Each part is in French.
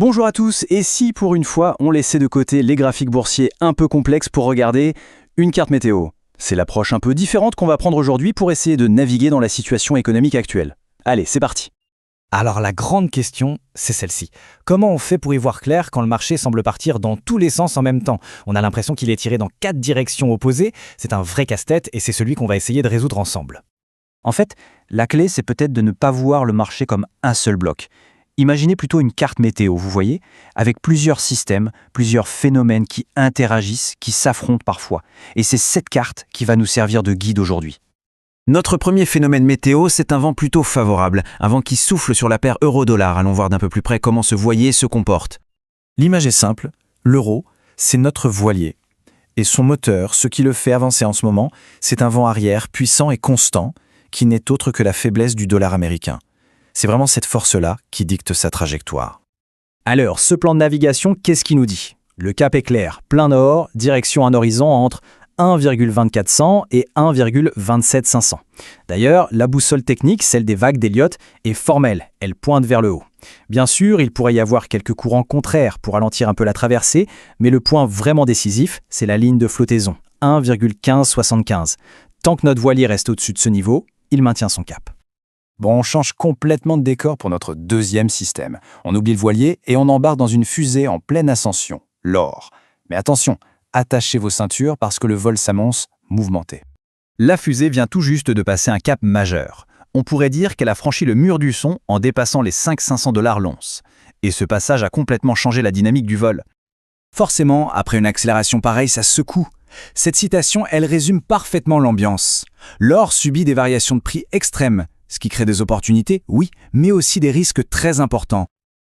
Bonjour à tous, et si pour une fois on laissait de côté les graphiques boursiers un peu complexes pour regarder une carte météo? C'est l'approche un peu différente qu'on va prendre aujourd'hui pour essayer de naviguer dans la situation économique actuelle. Allez, c'est parti. Alors la grande question, c'est celle-ci. Comment on fait pour y voir clair quand le marché semble partir dans tous les sens en même temps? On a l'impression qu'il est tiré dans 4 directions opposées. C'est un vrai casse-tête et c'est celui qu'on va essayer de résoudre ensemble. En fait, la clé c'est peut-être de ne pas voir le marché comme un seul bloc. Imaginez plutôt une carte météo, vous voyez, avec plusieurs systèmes, plusieurs phénomènes qui interagissent, qui s'affrontent parfois. Et c'est cette carte qui va nous servir de guide aujourd'hui. Notre premier phénomène météo, c'est un vent plutôt favorable, un vent qui souffle sur la paire euro-dollar. Allons voir d'un peu plus près comment ce voilier se comporte. L'image est simple, l'euro, c'est notre voilier. Et son moteur, ce qui le fait avancer en ce moment, c'est un vent arrière puissant et constant, qui n'est autre que la faiblesse du dollar américain. C'est vraiment cette force-là qui dicte sa trajectoire. Alors, ce plan de navigation, qu'est-ce qu'il nous dit? Le cap est clair, plein nord, direction un horizon entre 1,2400 et 1,27500. D'ailleurs, la boussole technique, celle des vagues d'Elliott, est formelle, elle pointe vers le haut. Bien sûr, il pourrait y avoir quelques courants contraires pour ralentir un peu la traversée, mais le point vraiment décisif, c'est la ligne de flottaison, 1,1575. Tant que notre voilier reste au-dessus de ce niveau, il maintient son cap. Bon, on change complètement de décor pour notre deuxième système. On oublie le voilier et on embarque dans une fusée en pleine ascension, l'or. Mais attention, attachez vos ceintures parce que le vol s'annonce mouvementé. La fusée vient tout juste de passer un cap majeur. On pourrait dire qu'elle a franchi le mur du son en dépassant les 500 $ l'once. Et ce passage a complètement changé la dynamique du vol. Forcément, après une accélération pareille, ça secoue. Cette citation, elle résume parfaitement l'ambiance. L'or subit des variations de prix extrêmes, ce qui crée des opportunités, oui, mais aussi des risques très importants.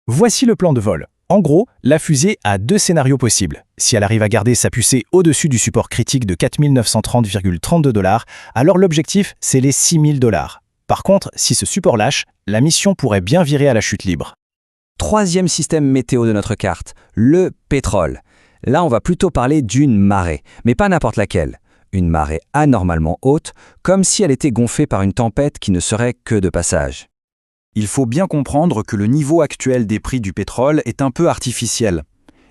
Voici le plan de vol. En gros, la fusée a 2 scénarios possibles. Si elle arrive à garder sa poussée au-dessus du support critique de 4930,32 $, alors l'objectif, c'est les 6000 $. Par contre, si ce support lâche, la mission pourrait bien virer à la chute libre. Troisième système météo de notre carte, le pétrole. Là, on va plutôt parler d'une marée, mais pas n'importe laquelle. Une marée anormalement haute, comme si elle était gonflée par une tempête qui ne serait que de passage. Il faut bien comprendre que le niveau actuel des prix du pétrole est un peu artificiel.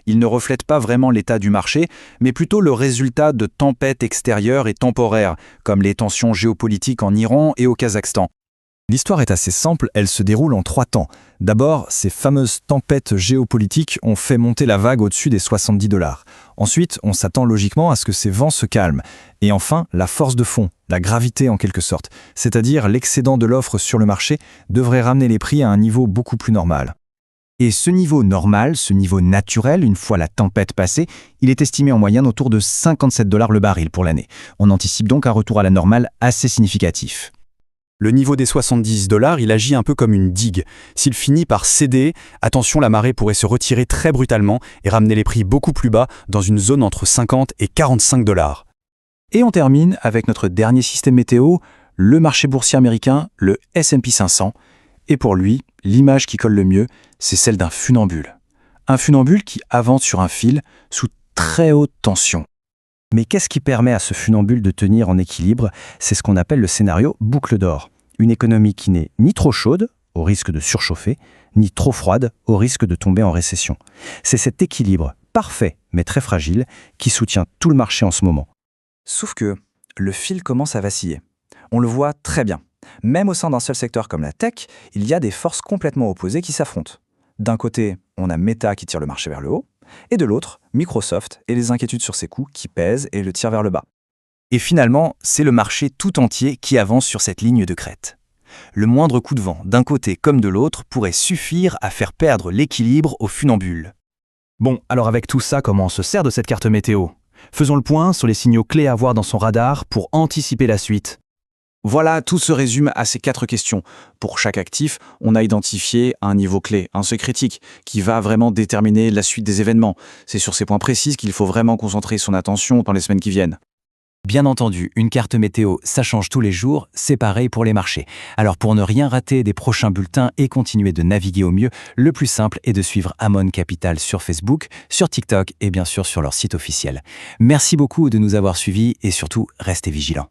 Il ne reflète pas vraiment l'état du marché, mais plutôt le résultat de tempêtes extérieures et temporaires, comme les tensions géopolitiques en Iran et au Kazakhstan. L'histoire est assez simple, elle se déroule en 3 temps. D'abord, ces fameuses tempêtes géopolitiques ont fait monter la vague au-dessus des 70 $. Ensuite, on s'attend logiquement à ce que ces vents se calment. Et enfin, la force de fond, la gravité en quelque sorte, c'est-à-dire l'excédent de l'offre sur le marché, devrait ramener les prix à un niveau beaucoup plus normal. Et ce niveau normal, ce niveau naturel, une fois la tempête passée, il est estimé en moyenne autour de 57 $ le baril pour l'année. On anticipe donc un retour à la normale assez significatif. Le niveau des 70 $, il agit un peu comme une digue. S'il finit par céder, attention, la marée pourrait se retirer très brutalement et ramener les prix beaucoup plus bas dans une zone entre 50 et 45 $. Et on termine avec notre dernier système météo, le marché boursier américain, le S&P 500. Et pour lui, l'image qui colle le mieux, c'est celle d'un funambule. Un funambule qui avance sur un fil sous très haute tension. Mais qu'est-ce qui permet à ce funambule de tenir en équilibre? C'est ce qu'on appelle le scénario boucle d'or. Une économie qui n'est ni trop chaude, au risque de surchauffer, ni trop froide, au risque de tomber en récession. C'est cet équilibre parfait, mais très fragile, qui soutient tout le marché en ce moment. Sauf que le fil commence à vaciller. On le voit très bien. Même au sein d'un seul secteur comme la tech, il y a des forces complètement opposées qui s'affrontent. D'un côté, on a Meta qui tire le marché vers le haut, et de l'autre, Microsoft et les inquiétudes sur ses coûts qui pèsent et le tirent vers le bas. Et finalement, c'est le marché tout entier qui avance sur cette ligne de crête. Le moindre coup de vent, d'un côté comme de l'autre, pourrait suffire à faire perdre l'équilibre au funambule. Bon, alors avec tout ça, comment on se sert de cette carte météo? Faisons le point sur les signaux clés à voir dans son radar pour anticiper la suite. Voilà, tout se résume à ces 4 questions. Pour chaque actif, on a identifié un niveau clé, un seuil critique, qui va vraiment déterminer la suite des événements. C'est sur ces points précis qu'il faut vraiment concentrer son attention dans les semaines qui viennent. Bien entendu, une carte météo, ça change tous les jours, c'est pareil pour les marchés. Alors pour ne rien rater des prochains bulletins et continuer de naviguer au mieux, le plus simple est de suivre Ammon Capital sur Facebook, sur TikTok et bien sûr sur leur site officiel. Merci beaucoup de nous avoir suivis et surtout, restez vigilants.